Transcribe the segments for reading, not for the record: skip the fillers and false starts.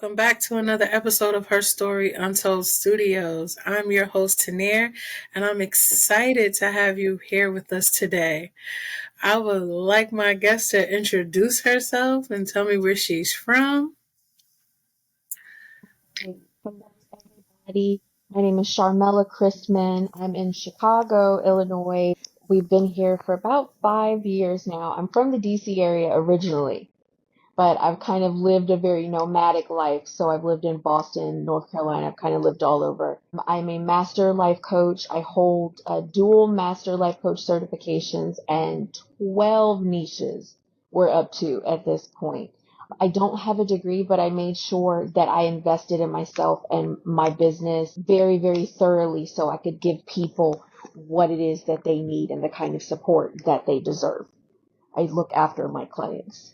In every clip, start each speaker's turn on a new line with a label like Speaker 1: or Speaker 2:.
Speaker 1: Welcome back to another episode of Her Story Untold Studios. I'm your host, Tanirpw, and I'm excited to have you here with us today. I would like my guest to introduce herself and tell me where she's from.
Speaker 2: Hello, everybody. My name is Sharmela Christmon. I'm in Chicago, Illinois. We've been here for about 5 years now. I'm from the DC area originally, but I've kind of lived a very nomadic life. So I've lived in Boston, North Carolina. I've kind of lived all over. I'm a master life coach. I hold dual master life coach certifications and 12 niches we're up to at this point. I don't have a degree, but I made sure that I invested in myself and my business very, very thoroughly so I could give people what it is that they need and the kind of support that they deserve. I look after my clients.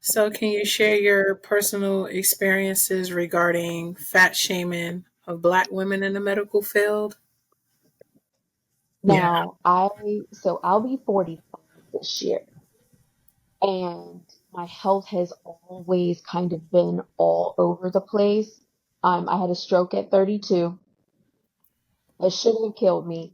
Speaker 1: So can you share your personal experiences regarding fat shaming of Black women in the medical field? Yeah.
Speaker 2: Now, I'll be 45 this year, and my health has always kind of been all over the place. I had a stroke at 32. It should have killed me.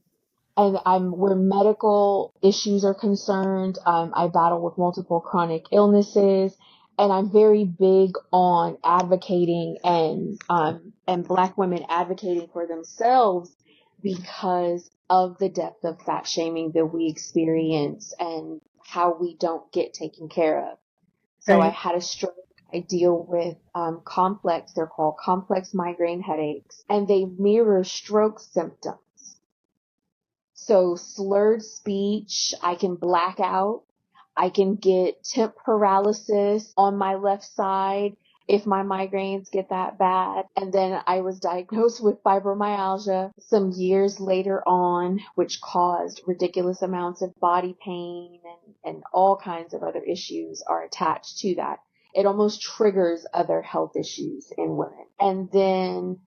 Speaker 2: And where medical issues are concerned, I battle with multiple chronic illnesses, and I'm very big on advocating and Black women advocating for themselves because of the depth of fat shaming that we experience and how we don't get taken care of. So I
Speaker 1: Right.
Speaker 2: had a stroke. I deal with they're called complex migraine headaches, and they mirror stroke symptoms. So slurred speech, I can black out. I can get temp paralysis on my left side if my migraines get that bad. And then I was diagnosed with fibromyalgia some years later on, which caused ridiculous amounts of body pain and all kinds of other issues are attached to that. It almost triggers other health issues in women. And then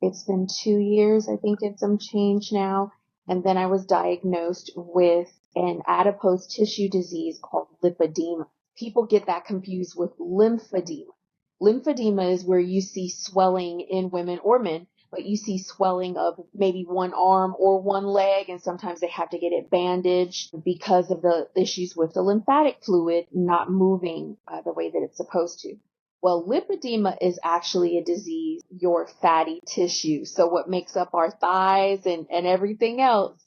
Speaker 2: it's been 2 years, I think it's some change now. And then I was diagnosed with an adipose tissue disease called lipedema. People get that confused with lymphedema. Lymphedema is where you see swelling in women or men, but you see swelling of maybe one arm or one leg, and sometimes they have to get it bandaged because of the issues with the lymphatic fluid not moving the way that it's supposed to. Well, lipedema is actually a disease, your fatty tissue. So what makes up our thighs and everything else,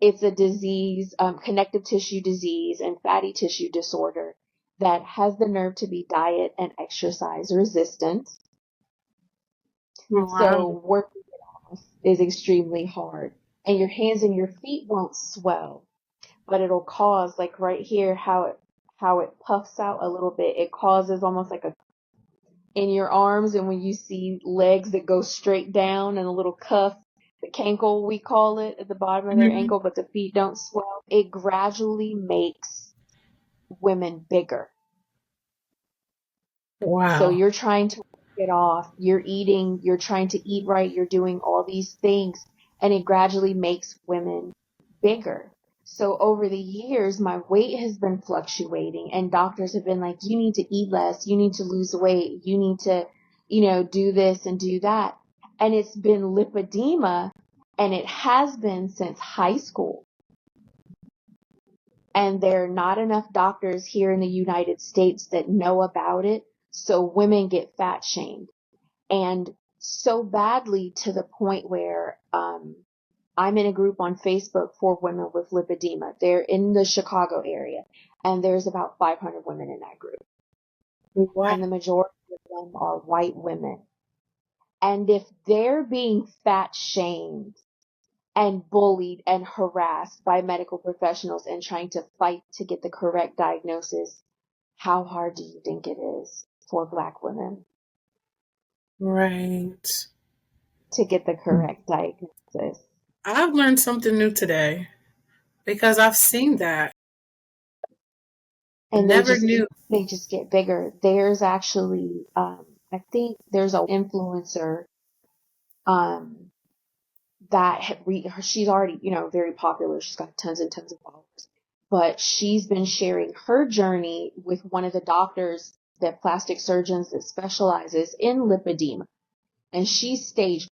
Speaker 2: it's a disease, connective tissue disease and fatty tissue disorder that has the nerve to be diet and exercise resistant.
Speaker 1: Wow.
Speaker 2: So working it off is extremely hard. And your hands and your feet won't swell, but it'll cause, like right here, how it puffs out a little bit. It causes almost like a in your arms, and when you see legs that go straight down and a little cuff, the cankle we call it, at the bottom of their
Speaker 1: Mhm.
Speaker 2: ankle, but the feet don't swell, it gradually makes women bigger. So
Speaker 1: Wow.
Speaker 2: you're trying to work it off, you're eating, you're trying to eat right, you're doing all these things, and it gradually makes women bigger. So over the years, my weight has been fluctuating, and doctors have been like, you need to eat less, you need to lose weight, you need to, do this and do that. And it's been lipedema, and it has been since high school. And there are not enough doctors here in the United States that know about it. So women get fat shamed, and so badly to the point where I'm in a group on Facebook for women with lipedema. They're in the Chicago area, and there's about 500 women in that group.
Speaker 1: Wow.
Speaker 2: And the majority of them are white women. And if they're being fat shamed and bullied and harassed by medical professionals and trying to fight to get the correct diagnosis, how hard do you think it is for Black women
Speaker 1: Right.
Speaker 2: to get the correct diagnosis?
Speaker 1: I've learned something new today because I've seen that.
Speaker 2: And
Speaker 1: Never knew.
Speaker 2: they just get bigger. There's actually, I think there's an influencer, um, she's already, very popular. She's got tons and tons of followers, but she's been sharing her journey with one of the doctors that plastic surgeons that specializes in lipedema, and she's stage.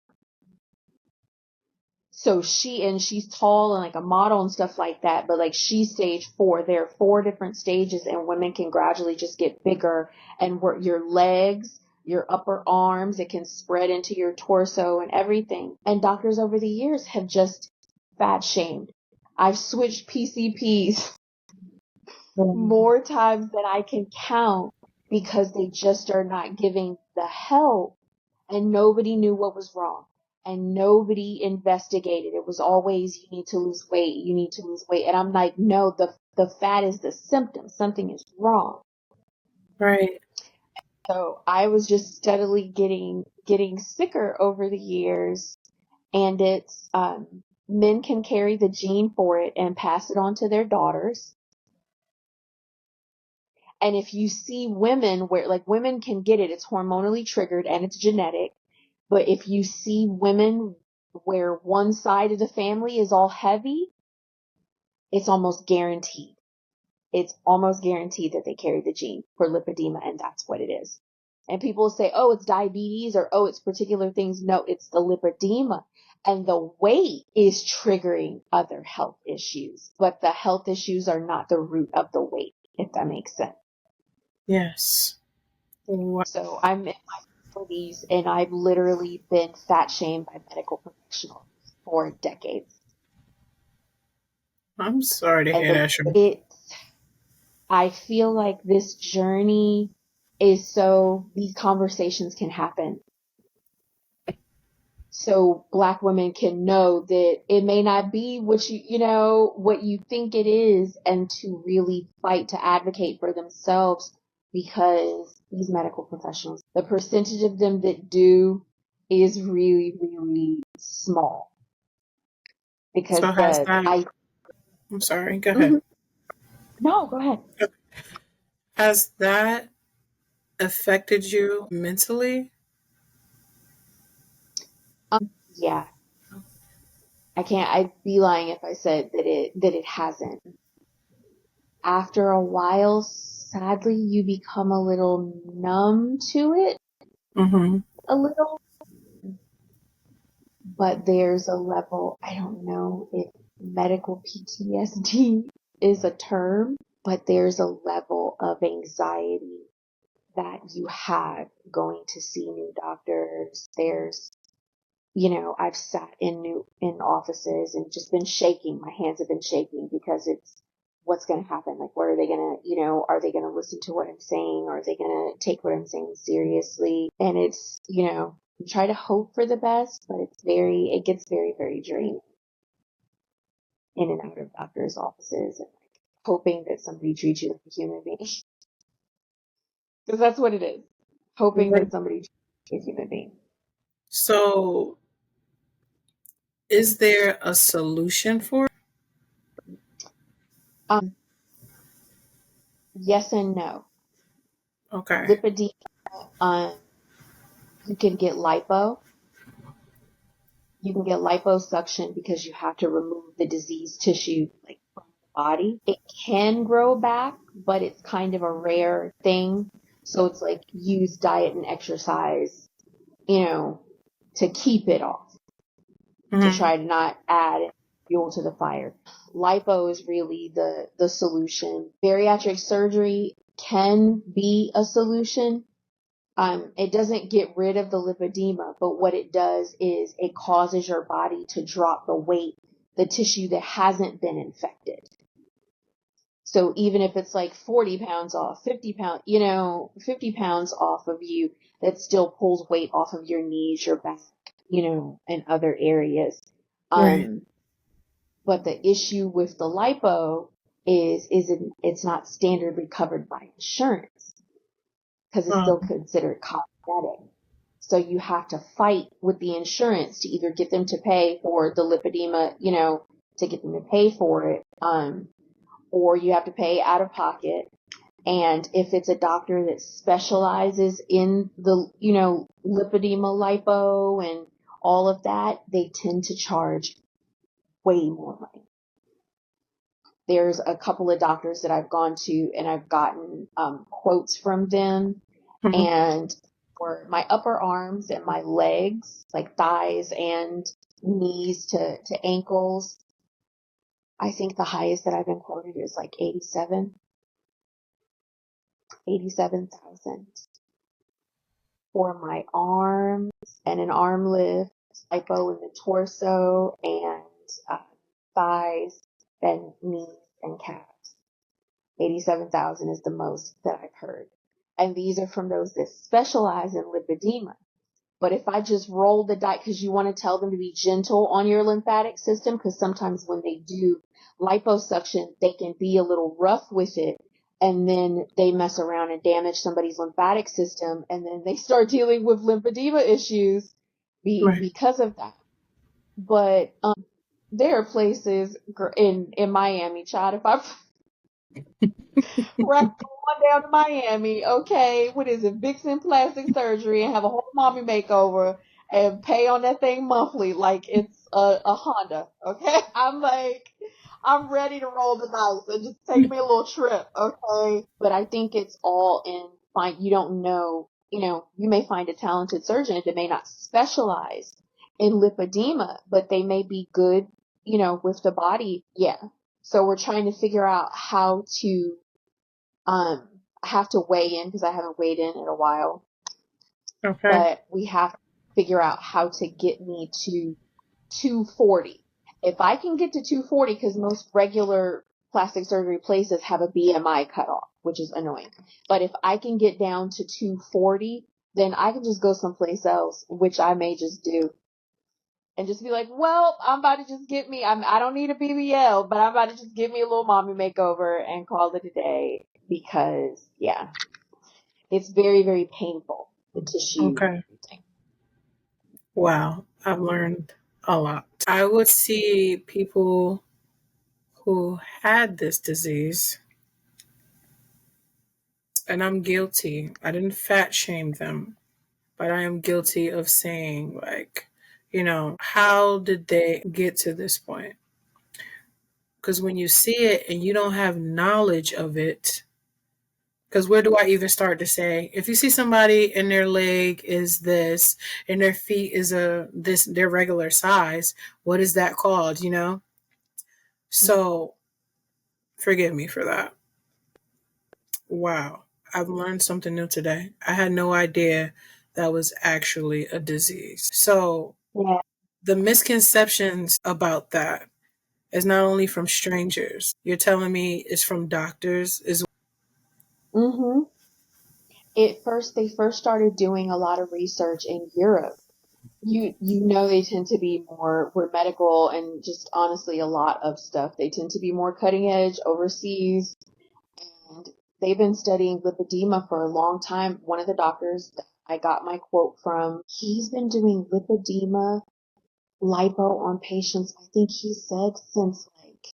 Speaker 2: So she's tall and like a model and stuff like that, but like she's stage 4. There are 4 different stages, and women can gradually just get bigger, and your legs, your upper arms, it can spread into your torso and everything. And doctors over the years have just fat shamed. I've switched PCPs more times than I can count because they just are not giving the help, and nobody knew what was wrong, and nobody investigated. It was always, you need to lose weight, you need to lose weight. And I'm like, no, the fat is the symptom. Something is wrong.
Speaker 1: Right.
Speaker 2: So I was just steadily getting sicker over the years, and it's men can carry the gene for it and pass it on to their daughters. And if you see women where, like, women can get it, it's hormonally triggered and it's genetic. But if you see women where one side of the family is all heavy, it's almost guaranteed. It's almost guaranteed that they carry the gene for lipedema, and that's what it is. And people say, oh, it's diabetes, or oh, it's particular things. No, it's the lipedema. And the weight is triggering other health issues, but the health issues are not the root of the weight, if that makes sense.
Speaker 1: Yes. Wow.
Speaker 2: So I'm in my 40s, and I've literally been fat shamed by medical professionals for decades.
Speaker 1: I'm sorry to
Speaker 2: And
Speaker 1: hear that, Sharmela.
Speaker 2: I feel like this journey is so these conversations can happen. So Black women can know that it may not be what what you think it is, and to really fight to advocate for themselves, because these medical professionals, the percentage of them that do is really, really small. Because
Speaker 1: So has that, I'm sorry, go ahead.
Speaker 2: Mhm. No, go ahead.
Speaker 1: Has that affected you mentally?
Speaker 2: Yeah, I'd be lying if I said that it hasn't. After a while, sadly, you become a little numb to it,
Speaker 1: Mm-hmm.
Speaker 2: a little, but there's a level, I don't know if medical PTSD is a term, but there's a level of anxiety that you have going to see new doctors. I've sat in offices and just been shaking. My hands have been shaking because it's what's going to happen. Like, what are they going to, are they going to listen to what I'm saying? Are they going to take what I'm saying seriously? And it's, you try to hope for the best, but it gets very, very draining in and out of doctors' offices, and like hoping that somebody treats you like a human being. Because that's what it is. Hoping that somebody treats you like a human being.
Speaker 1: So, is there a solution for it?
Speaker 2: Yes and no.
Speaker 1: Okay.
Speaker 2: Lipedema, you can get lipo. You can get liposuction because you have to remove the diseased tissue, like, from the body. It can grow back, but it's kind of a rare thing. So it's like, use diet and exercise, to keep it off, to
Speaker 1: Mm-hmm.
Speaker 2: try to not add fuel to the fire. Lipo is really the solution. Bariatric surgery can be a solution. It doesn't get rid of the lipedema, but what it does is it causes your body to drop the weight, the tissue that hasn't been infected. So even if it's like 40 pounds off, 50 pounds, 50 pounds off of you, that still pulls weight off of your knees, your back, and other areas.
Speaker 1: Right.
Speaker 2: But the issue with the lipo is it's not standardly covered by insurance, because it's still
Speaker 1: Um,
Speaker 2: considered cosmetic. So you have to fight with the insurance to either get them to pay for the lipedema, to get them to pay for it, or you have to pay out of pocket. And if it's a doctor that specializes in the, lipedema, lipo, and all of that, they tend to charge way more money. There's a couple of doctors that I've gone to and I've gotten quotes from them.
Speaker 1: Mhm.
Speaker 2: And for my upper arms and my legs, like thighs and knees to ankles, I think the highest that I've been quoted is like 87,000 for my arms and an arm lift, lipo in the torso and uh, thighs and knees and calves. 87,000 is the most that I've heard. And these are from those that specialize in lipedema. But if I just roll the dice, because you want to tell them to be gentle on your lymphatic system, because sometimes when they do liposuction, they can be a little rough with it. And then they mess around and damage somebody's lymphatic system. And then they start dealing with lymphedema issues
Speaker 1: Right.
Speaker 2: because of that. But there are places in Miami, child, if I right on down to Miami, okay, what is it, Vixen Plastic Surgery, and have a whole mommy makeover and pay on that thing monthly like it's a Honda, okay? I'm like, I'm ready to roll the dice and just take me a little trip, okay? But I think it's all in fine. You don't know, you may find a talented surgeon that may not specialize in lipedema, but they may be good, with the body. Yeah. So we're trying to figure out how to I have to weigh in because I haven't weighed in a while,
Speaker 1: Okay.
Speaker 2: but we have to figure out how to get me to 240. If I can get to 240, because most regular plastic surgery places have a BMI cutoff, which is annoying. But if I can get down to 240, then I can just go someplace else, which I may just do. And just be like, well, I'm about to just get me, I don't need a BBL, but I'm about to just get me a little mommy makeover and call it a day because, yeah. It's very, very painful, the tissue and
Speaker 1: Okay.
Speaker 2: everything.
Speaker 1: Wow. I've learned a lot. I would see people who had this disease, and I'm guilty. I didn't fat shame them, but I am guilty of saying, like, how did they get to this point? Because when you see it and you don't have knowledge of it, because where do I even start to say, if you see somebody and their leg is this and their feet is their regular size, what is that called? So forgive me for that. Wow. I've learned something new today. I had no idea that was actually a disease. So
Speaker 2: Yeah.
Speaker 1: the misconceptions about that is not only from strangers. You're telling me it's from doctors as
Speaker 2: hmm They first started doing a lot of research in Europe. They tend to be we're medical and just honestly a lot of stuff. They tend to be more cutting edge overseas, and they've been studying lipedema for a long time. One of the doctors that I got my quote from, he's been doing lipedema lipo on patients, I think he said since like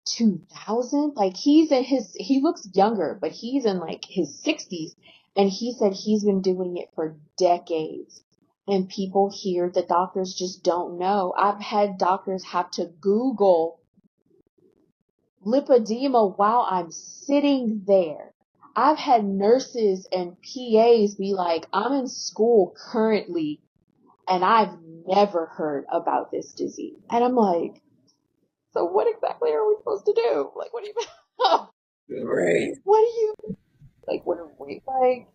Speaker 2: 2000. Like he looks younger, but he's in like his 60s. And he said he's been doing it for decades. And people here, the doctors just don't know. I've had doctors have to Google lipedema while I'm sitting there. I've had nurses and PAs be like, I'm in school currently and I've never heard about this disease. And I'm like, so what exactly are we supposed to do? Like, what do you,
Speaker 1: well. Right.
Speaker 2: what do you, like, what are we, like,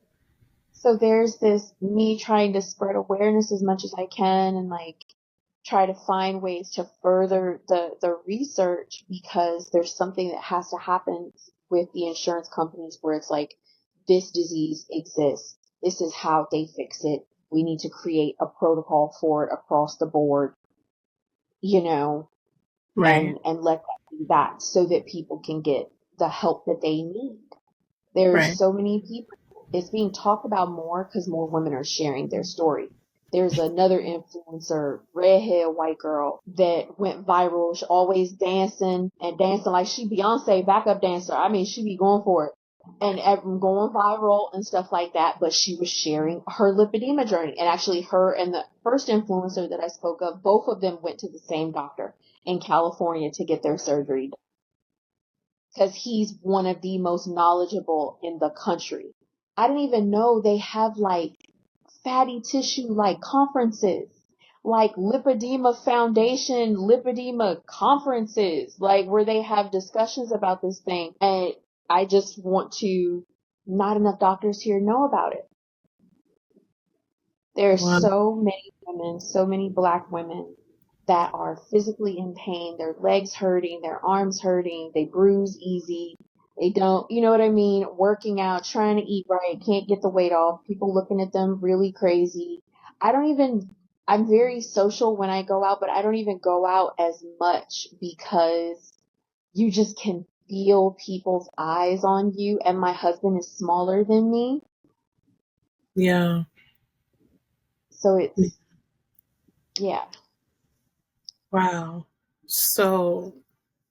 Speaker 2: so there's this, me trying to spread awareness as much as I can and like try to find ways to further the research because there's something that has to happen with the insurance companies where it's like, this disease exists. This is how they fix it. We need to create a protocol for it across the board, you know,
Speaker 1: Right.
Speaker 2: and let that be that so that people can get the help that they need. There's
Speaker 1: Right.
Speaker 2: so many people. It's being talked about more because more women are sharing their story. There's another influencer, redhead white girl, that went viral. She always dancing and dancing like she Beyonce backup dancer. I mean, she be going for it and going viral and stuff like that. But she was sharing her lipedema journey, and actually, her and the first influencer that I spoke of, both of them went to the same doctor in California to get their surgery done. because he's one of the most knowledgeable in the country. I didn't even know they have like fatty tissue like conferences, like Lipedema Foundation, Lipedema conferences, like where they have discussions about this thing. And I just want to, not enough doctors here know about it. There are
Speaker 1: Wow.
Speaker 2: so many women, so many black women that are physically in pain, their legs hurting, their arms hurting, they bruise easy. They don't, you know what I mean? Working out, trying to eat right, can't get the weight off, people looking at them really crazy. I don't even, I'm very social when I go out, but I don't even go out as much because you just can feel people's eyes on you. And my husband is smaller than me.
Speaker 1: Yeah.
Speaker 2: So it's, yeah.
Speaker 1: Wow. So,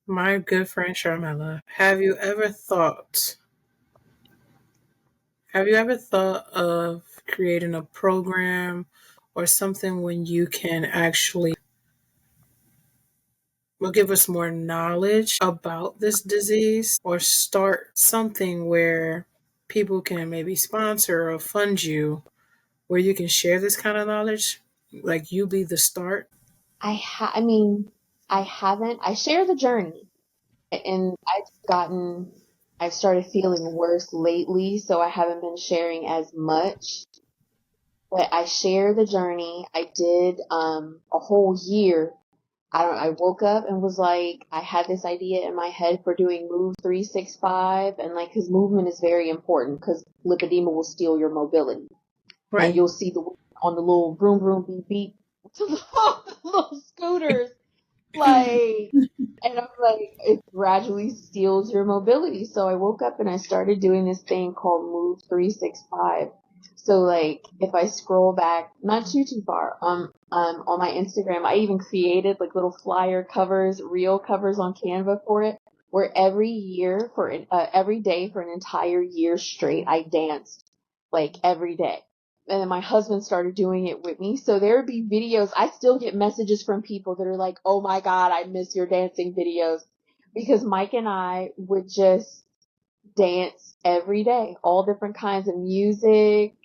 Speaker 1: my good friend Sharmela, have you ever thought of creating a program or something when you can actually will give us more knowledge about this disease, or start something where people can maybe sponsor or fund you where you can share this kind of knowledge, like you be the start?
Speaker 2: I mean, I haven't. I share the journey, and I've started feeling worse lately, so I haven't been sharing as much. But I share the journey. I did a whole year. I woke up and was like, I had this idea in my head for doing Move 365, and like, his movement is very important because lipedema will steal your mobility, and
Speaker 1: Right.
Speaker 2: you'll see the on the little vroom vroom beep beep, the little scooters. Like, and I'm like, it gradually steals your mobility. So I woke up and I started doing this thing called Move 365. So like, if I scroll back, not too far, on my Instagram, I even created like little flyer covers, reel covers on Canva for it, where every day for an entire year straight, I danced like every day. And then my husband started doing it with me. So there would be videos. I still get messages from people that are like, "Oh my God, I miss your dancing videos." Because Mike and I would just dance every day, all different kinds of music,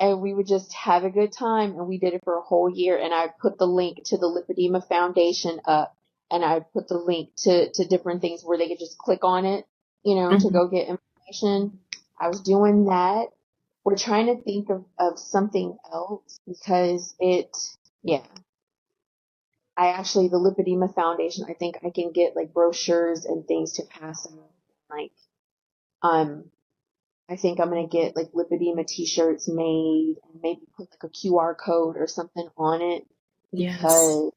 Speaker 2: and we would just have a good time. And we did it for a whole year. And I put the link to the Lipedema Foundation up, and I put the link to different things where they could just click on it, to
Speaker 1: Mhm.
Speaker 2: go get information. I was doing that. We're trying to think of something else because yeah, the Lipedema Foundation, I think I can get like brochures and things to pass out. Like, um, I think I'm gonna get like lipedema t-shirts made and maybe put like a QR code or something on it
Speaker 1: Yes.
Speaker 2: because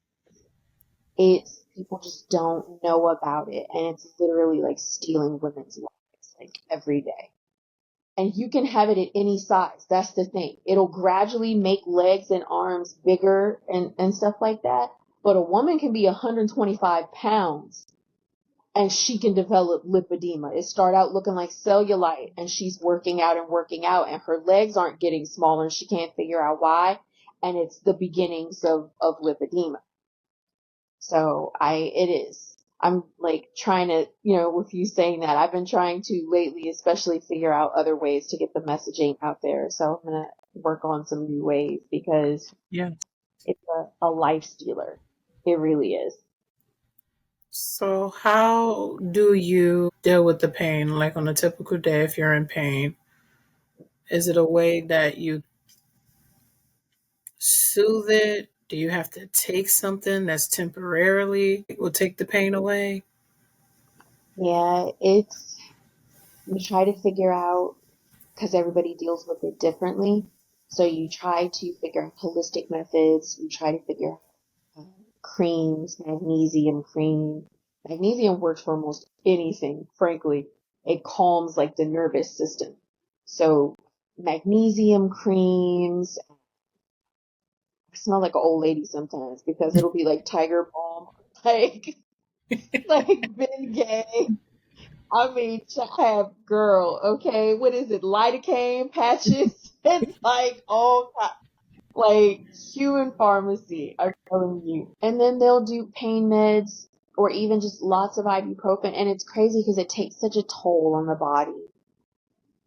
Speaker 2: it's people just don't know about it, and it's literally like stealing women's lives like every day. And you can have it at any size. That's the thing. It'll gradually make legs and arms bigger and stuff like that. But a woman can be 125 pounds and she can develop lipedema. It start out looking like cellulite, and she's working out and her legs aren't getting smaller and she can't figure out why. And it's the beginnings of lipedema. So it is. I'm like trying to, with you saying that, I've been trying to lately, especially figure out other ways to get the messaging out there. So I'm going to work on some new ways because
Speaker 1: Yeah.
Speaker 2: it's a life stealer. It really is.
Speaker 1: So, how do you deal with the pain? Like on a typical day, if you're in pain, is it a way that you soothe it? Do you have to take something that's temporarily will take the pain away?
Speaker 2: Yeah, you try to figure out because everybody deals with it differently. So you try to figure out holistic methods. You try to figure out creams, magnesium cream. Magnesium works for almost anything, frankly. It calms like the nervous system. So magnesium creams. I smell like an old lady sometimes because it'll be like Tiger Balm, like like Bengay. I mean, I have girl, okay, what is it? Lidocaine patches. It's like all like human pharmacy, I'm telling you. And then they'll do pain meds or even just lots of ibuprofen. And it's crazy because it takes such a toll on the body,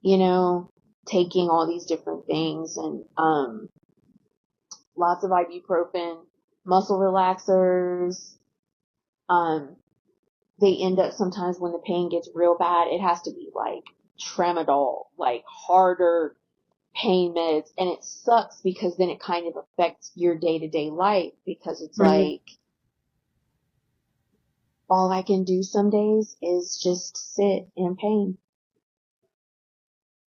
Speaker 2: you know, taking all these different things, and lots of ibuprofen, muscle relaxers. They end up sometimes when the pain gets real bad, it has to be like tramadol, like harder pain meds. And it sucks because then it kind of affects your day to day life, because it's
Speaker 1: Mm-hmm.
Speaker 2: like, all I can do some days is just sit in pain.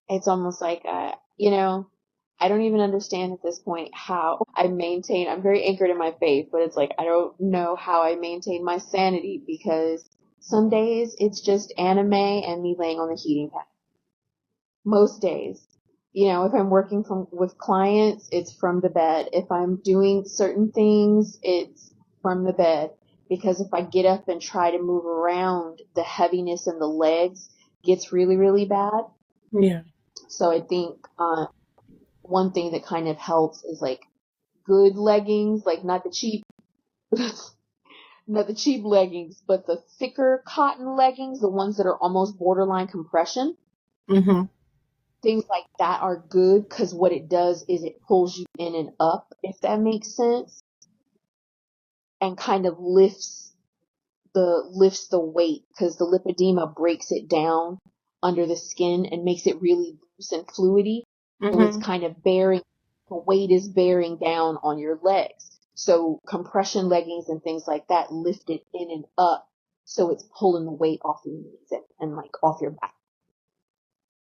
Speaker 2: It's almost like, I don't even understand at this point how I maintain, I'm very anchored in my faith, but it's like, I don't know how I maintain my sanity, because some days it's just anime and me laying on the heating pad. Most days. If I'm working with clients, it's from the bed. If I'm doing certain things, it's from the bed. Because if I get up and try to move around, the heaviness in the legs gets really, really bad.
Speaker 1: Yeah.
Speaker 2: So I think one thing that kind of helps is like good leggings, like not the cheap, not the cheap leggings, but the thicker cotton leggings, the ones that are almost borderline compression.
Speaker 1: Mm-hmm.
Speaker 2: Things like that are good, because what it does is it pulls you in and up, if that makes sense, and kind of lifts the weight, because the lipedema breaks it down under the skin and makes it really loose and fluidy. So it's
Speaker 1: Mm-hmm.
Speaker 2: kind of the weight is bearing down on your legs. So compression leggings and things like that lift it in and up. So it's pulling the weight off your knees and like off your back.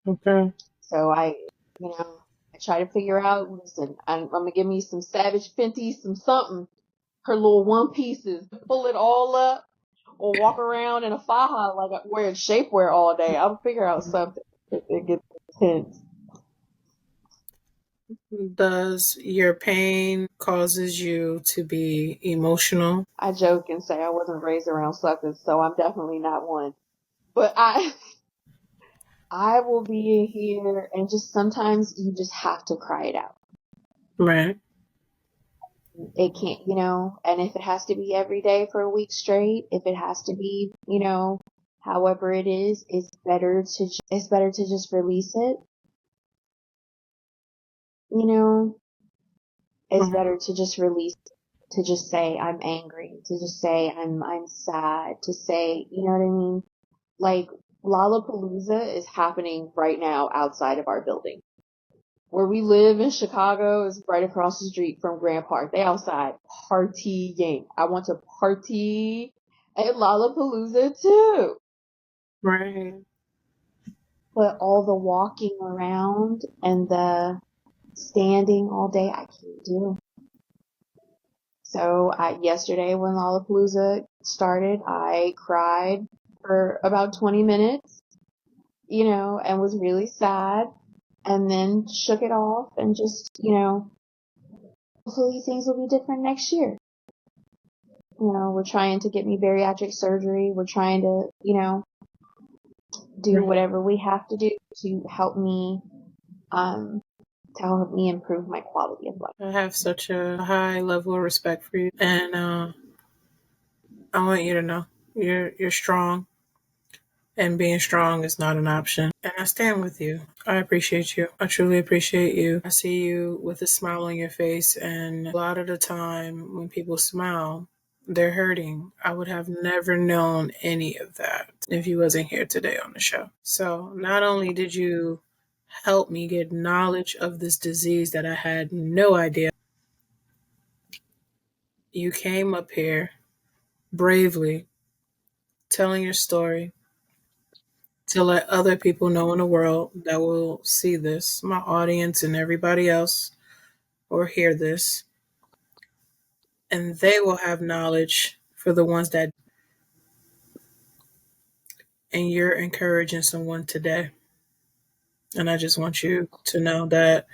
Speaker 1: Okay.
Speaker 2: So I try to figure out, listen, I'm going to give me some Savage Fenty, some something, her little one pieces, pull it all up, or walk around in a faja like I'm wearing shapewear all day. I'll figure out something if it gets intense.
Speaker 1: Does your pain causes you to be emotional?
Speaker 2: I joke and say I wasn't raised around suckers, so I'm definitely not one. But I will be here, and just sometimes you just have to cry it out.
Speaker 1: Right.
Speaker 2: It can't, and if it has to be every day for a week straight, if it has to be, however it is, it's better to just release it. You know, it's
Speaker 1: Mm-hmm.
Speaker 2: better to just release, to just say I'm angry, to just say I'm sad, to say, you know what I mean? Like, Lollapalooza is happening right now outside of our building. Where we live in Chicago is right across the street from Grand Park. They outside partying. I want to party at Lollapalooza too.
Speaker 1: Right.
Speaker 2: But all the walking around and the standing all day, I can't do. So yesterday when Lollapalooza started, I cried for about 20 minutes, and was really sad, and then shook it off and just, hopefully things will be different next year. We're trying to get me bariatric surgery. We're trying to, do
Speaker 1: Right.
Speaker 2: whatever we have to do to um, help me improve my quality of life.
Speaker 1: I have such a high level of respect for you, and I want you to know you're strong, and being strong is not an option. And I stand with you. I appreciate you. I truly appreciate you. I see you with a smile on your face, and a lot of the time when people smile, they're hurting. I would have never known any of that if you wasn't here today on the show. So not only did you help me get knowledge of this disease that I had no idea, you came up here bravely telling your story to let other people know in the world that will see this, my audience and everybody else, or hear this, and they will have knowledge for the ones that, and you're encouraging someone today. And I just want you to know that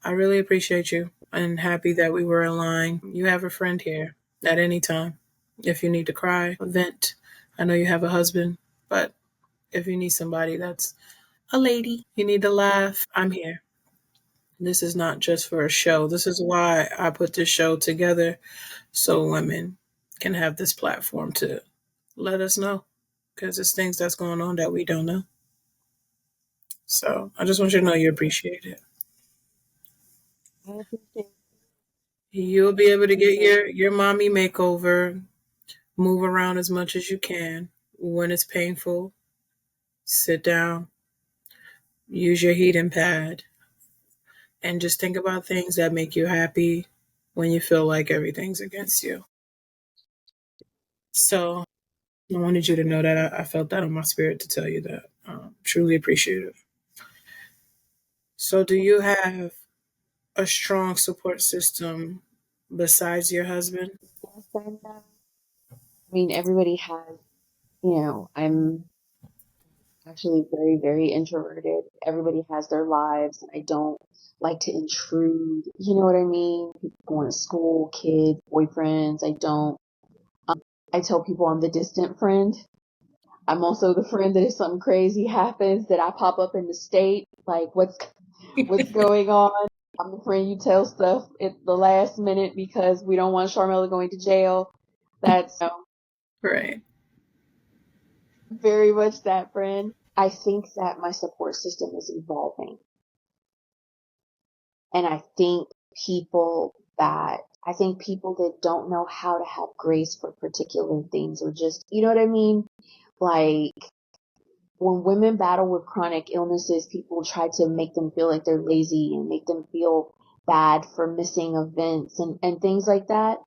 Speaker 1: I really appreciate you and happy that we were aligned. You have a friend here at any time. If you need to cry, vent. I know you have a husband, but if you need somebody that's a lady, you need to laugh, I'm here. This is not just for a show. This is why I put this show together, so women can have this platform too. let us know because it's things that's going on that we don't know. So I just want you to know you appreciate it.
Speaker 2: I appreciate
Speaker 1: You'll be able to get your mommy makeover, move around as much as you can. When it's painful, sit down, use your heating pad, and just think about things that make you happy when you feel like everything's against you. So I wanted you to know that I felt that on my spirit to tell you that. Truly appreciative. So, do you have a strong support system besides your husband?
Speaker 2: yes and no. I mean, everybody has, I'm actually very, very introverted. Everybody has their lives, and I don't like to intrude. You know what I mean? People going to school, kids, boyfriends. I don't. I tell people I'm the distant friend. I'm also the friend that if something crazy happens, that I pop up in the state, like what's going on. I'm the friend you tell stuff at the last minute because we don't want Sharmela going to jail. That's
Speaker 1: Right.
Speaker 2: very much that friend. I think that my support system is evolving. And I think people that don't know how to have grace for particular things or just, you know what I mean? Like when women battle with chronic illnesses, people try to make them feel like they're lazy and make them feel bad for missing events and things like that.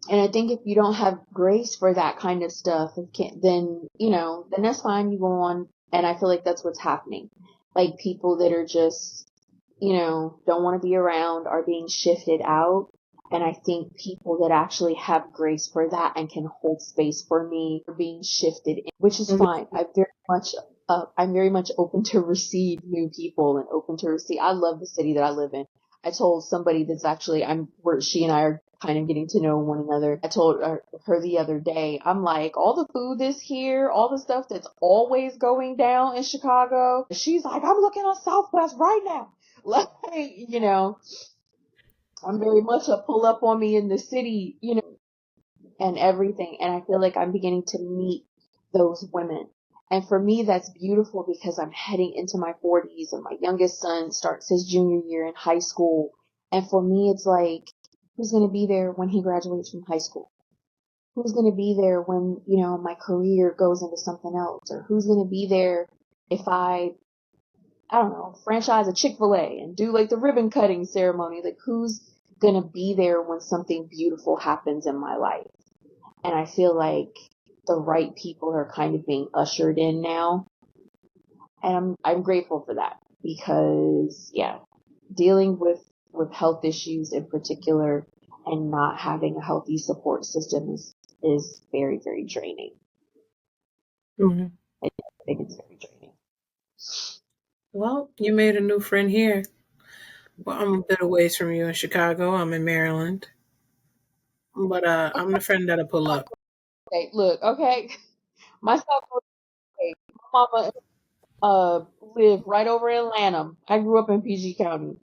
Speaker 2: And I think if you don't have grace for that kind of stuff, then, then that's fine. You go on. And I feel like that's what's happening. Like people that are just, don't want to be around are being shifted out. And I think people that actually have grace for that and can hold space for me are being shifted, which is fine. I'm very much open to receive new people and open to receive. I love the city that I live in. I told somebody that's actually, where she and I are kind of getting to know one another. I told her the other day, I'm like, all the food that's here, all the stuff that's always going down in Chicago. She's like, I'm looking on Southwest right now. Like, I'm very much a pull up on me in the city, and everything. And I feel like I'm beginning to meet those women. And for me, that's beautiful because I'm heading into my 40s and my youngest son starts his junior year in high school. And for me, it's like, who's going to be there when he graduates from high school? Who's going to be there when, my career goes into something else? Or who's going to be there if I don't know, franchise a Chick-fil-A and do like the ribbon cutting ceremony? Like who's going to be there when something beautiful happens in my life? And I feel like the right people are kind of being ushered in now. And I'm grateful for that because yeah, dealing with health issues in particular and not having a healthy support system is very, very draining.
Speaker 1: Mm-hmm.
Speaker 2: I think it's very draining.
Speaker 1: Well, you made a new friend here. Well, I'm a bit away from you in Chicago. I'm in Maryland. But I'm the friend that'll pull up.
Speaker 2: Okay, look, okay. Myself, okay, my mama lived right over in Lanham. I grew up in PG County.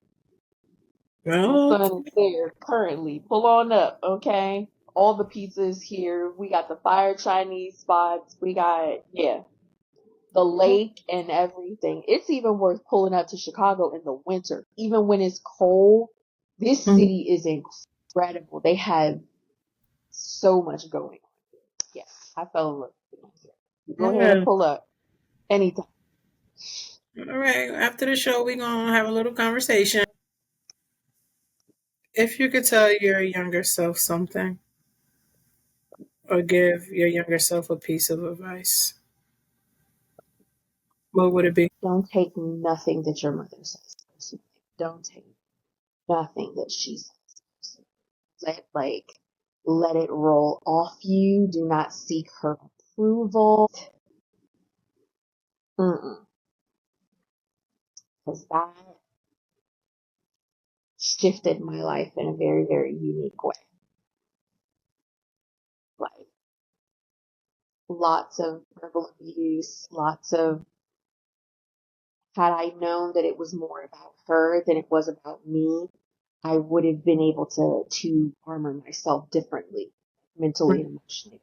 Speaker 2: My
Speaker 1: Well,
Speaker 2: son is there currently. Pull on up, okay? All the pizzas here. We got the fire Chinese spots. We got, yeah, the lake and everything. It's even worth pulling up to Chicago in the winter. Even when it's cold, this
Speaker 1: mhm.
Speaker 2: city is incredible. They have so much going on. Yes, I fell in love with it here. Go ahead and
Speaker 1: Yeah.
Speaker 2: pull up anytime.
Speaker 1: All right. After the show, we're going to have a little conversation. If you could tell your younger self something or give your younger self a piece of advice, what would it be?
Speaker 2: Don't take nothing that your mother says personally. Don't take nothing that she says. Let it roll off you. Do not seek her approval. Because that shifted my life in a very, very unique way. Like lots of verbal abuse, lots of, had I known that it was more about her than it was about me, I would have been able to armor myself differently, mentally and emotionally.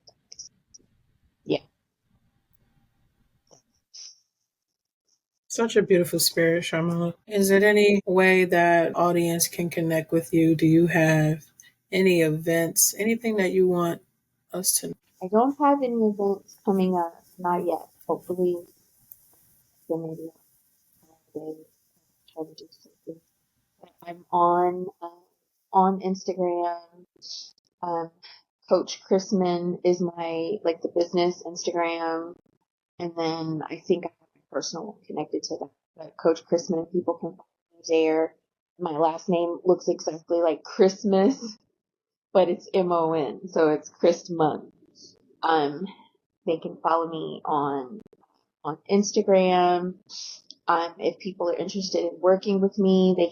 Speaker 1: Such a beautiful spirit, Sharmela. Is there any way that audience can connect with you? Do you have any events, anything that you want us to know?
Speaker 2: I don't have any events coming up, not yet. Hopefully, then maybe days try to do something. But I'm on Instagram. Um, Coach Christman is my like the business Instagram, and then I think I have my personal one connected to that. But Coach Christman, people can follow me there. My last name looks exactly like Christmas, but it's MON, so it's Christmon. Um, they can follow me on Instagram. If people are interested in working with me, they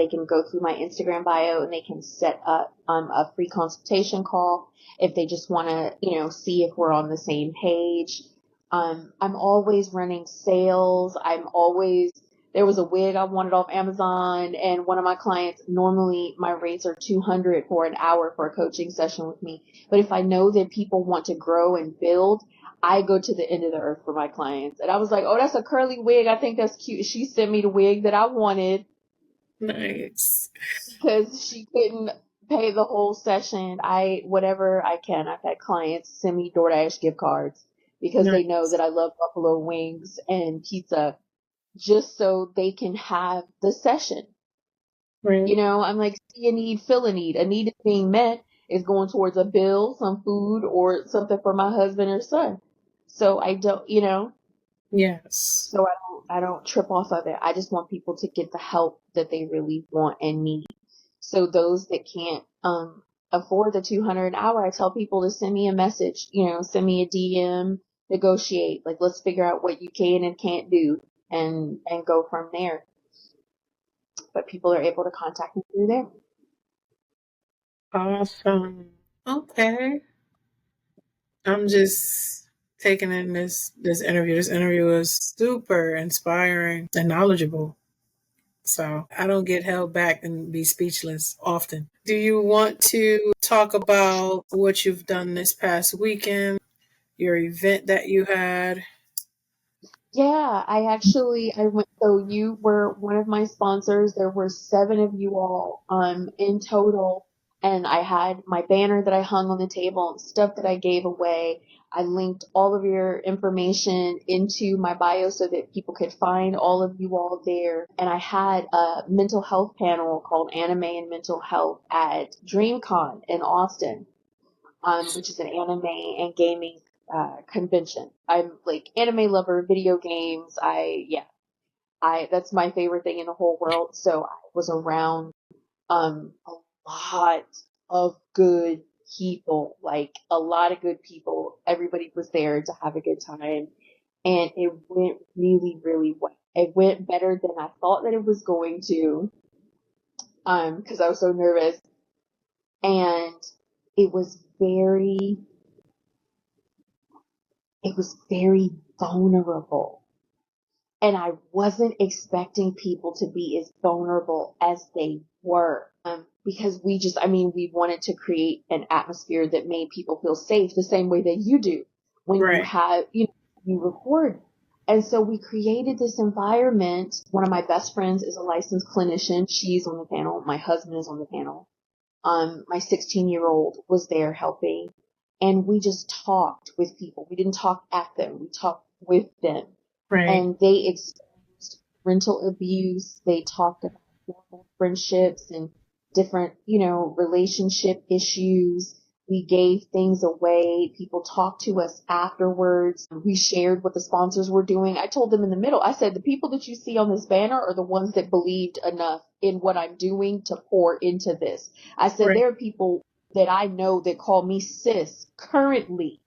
Speaker 2: can go through my Instagram bio and they can set up a free consultation call if they just want to, see if we're on the same page. I'm always running sales. There was a wig I wanted off Amazon, and one of my clients, normally my rates are 200 for an hour for a coaching session with me. But if I know that people want to grow and build, I go to the end of the earth for my clients. And I was like, oh, that's a curly wig. I think that's cute. She sent me the wig that I wanted
Speaker 1: Nice.
Speaker 2: because she couldn't pay the whole session. Whatever I can. I've had clients send me DoorDash gift cards because they know
Speaker 1: Nice.
Speaker 2: that I love buffalo wings and pizza just so they can have the session.
Speaker 1: Right.
Speaker 2: I'm like, see a need, fill a need. A need is being met is going towards a bill, some food, or something for my husband or son. So I don't,
Speaker 1: Yes.
Speaker 2: so I don't trip off of it. I just want people to get the help that they really want and need. So those that can't afford the 200 an hour, I tell people to send me a message, send me a DM, negotiate. Like, let's figure out what you can and can't do and go from there. But people are able to contact me through there.
Speaker 1: Awesome. Okay. I'm just taking in this interview. This interview was super inspiring and knowledgeable. So I don't get held back and be speechless often. Do you want to talk about what you've done this past weekend, your event that you had?
Speaker 2: Yeah, I went, so you were one of my sponsors. There were 7 of you all, in total. And I had my banner that I hung on the table and stuff that I gave away. I linked all of your information into my bio so that people could find all of you all there. And I had a mental health panel called Anime and Mental Health at DreamCon in Austin, which is an anime and gaming convention. I'm like anime lover, video games. That's my favorite thing in the whole world. So I was around a lot of good people, like a lot of good people. Everybody was there to have a good time, and it went really, really well. It went better than I thought that it was going to, because I was so nervous, and it was very it was very vulnerable. And I wasn't expecting people to be as vulnerable as they were. Because we wanted to create an atmosphere that made people feel safe the same way that you do when
Speaker 1: Right.
Speaker 2: you record. And so we created this environment. One of my best friends is a licensed clinician. She's on the panel. My husband is on the panel. My 16-year-old was there helping, and we just talked with people. We didn't talk at them. We talked with them,
Speaker 1: Right.
Speaker 2: and they exposed rental abuse. They talked about normal friendships and different, relationship issues. We gave things away. People talked to us afterwards. We shared what the sponsors were doing. I told them in the middle, I said, the people that you see on this banner are the ones that believed enough in what I'm doing to pour into this. I said,
Speaker 1: Right.
Speaker 2: there are people that I know that call me sis currently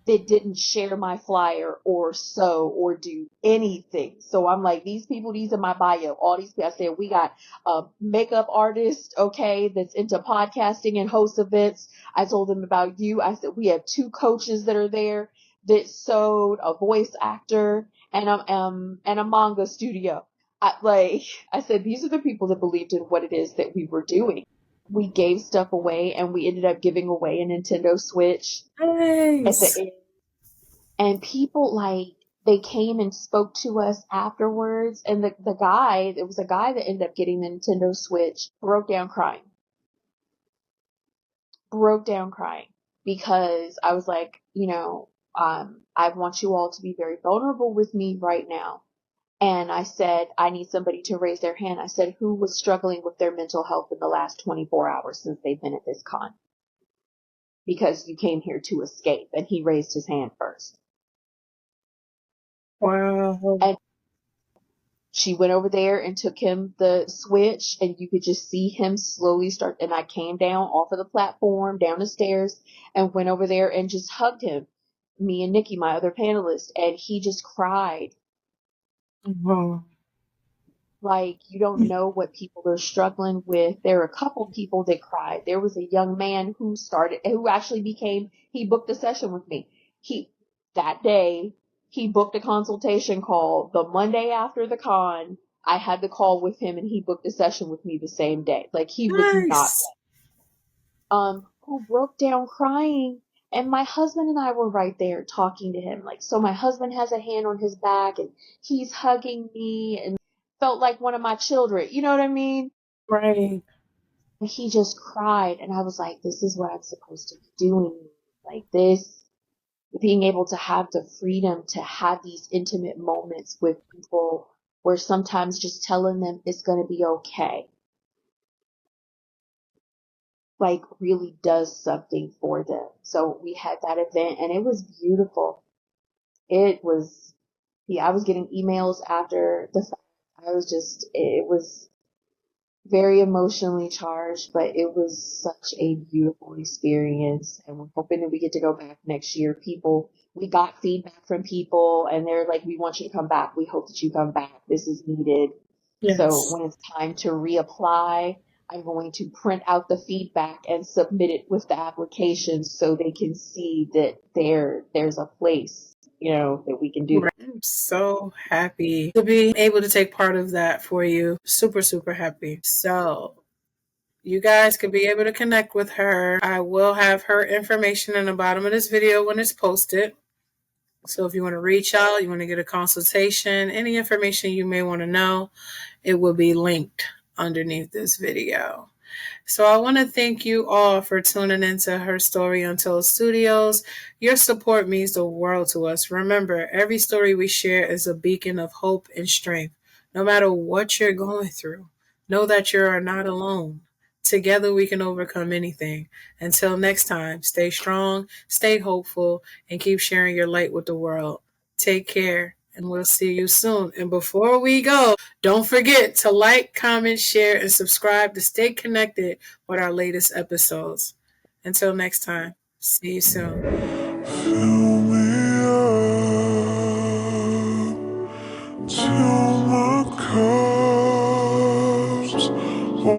Speaker 2: that didn't share my flyer or sew or do anything. So I'm like, these are my bio. All these people, I said, we got a makeup artist, okay, that's into podcasting and host events. I told them about you. I said, we have 2 coaches that are there that sewed, a voice actor, and a manga studio. I said, these are the people that believed in what it is that we were doing. We gave stuff away, and we ended up giving away a Nintendo Switch at the
Speaker 1: Nice.
Speaker 2: end. And people, like, They came and spoke to us afterwards, and the guy, it was a guy that ended up getting the Nintendo Switch, broke down crying because I was like, I want you all to be very vulnerable with me right now. And I said, I need somebody to raise their hand. I said, who was struggling with their mental health in the last 24 hours since they've been at this con? Because you came here to escape. And he raised his hand first.
Speaker 1: Wow.
Speaker 2: And she went over there and took him the Switch, and you could just see him slowly start. And I came down off of the platform, down the stairs, and went over there and just hugged him, me and Nikki, my other panelist, and he just cried.
Speaker 1: Wow.
Speaker 2: Like, you don't know what people are struggling with. There are a couple people that cried. There was a young man who actually he booked a session with me. That day, he booked a consultation call. The Monday after the con, I had the call with him and he booked a session with me the same day. Like, he was not,
Speaker 1: Nice.
Speaker 2: who broke down crying. And my husband and I were right there talking to him. Like, so my husband has a hand on his back and he's hugging me and felt like one of my children. You know what I mean?
Speaker 1: Right.
Speaker 2: And he just cried. And I was like, this is what I'm supposed to be doing. Like this, being able to have the freedom to have these intimate moments with people where sometimes just telling them it's going to be okay, like really does something for them. So we had that event and it was beautiful. It was, yeah, I was getting emails after the fact. It was very emotionally charged, but it was such a beautiful experience. And we're hoping that we get to go back next year. We got feedback from people and they're like, we want you to come back. We hope that you come back. This is needed. So
Speaker 1: Yes.
Speaker 2: when it's time to reapply, I'm going to print out the feedback and submit it with the application so they can see that there's a place, that we can do that.
Speaker 1: Right. I'm so happy to be able to take part of that for you. Super, super happy. So you guys could be able to connect with her. I will have her information in the bottom of this video when it's posted. So if you want to reach out, you want to get a consultation, any information you may want to know, it will be linked underneath this video. So I want to thank you all for tuning into Her Story Untold Studios. Your support means the world to us. Remember, every story we share is a beacon of hope and strength. No matter what you're going through, know that you are not alone. Together we can overcome anything. Until next time, stay strong, stay hopeful, and keep sharing your light with the world. Take care, and we'll see you soon. And before we go, don't forget to like, comment, share, and subscribe to stay connected with our latest episodes. Until next time, see you soon.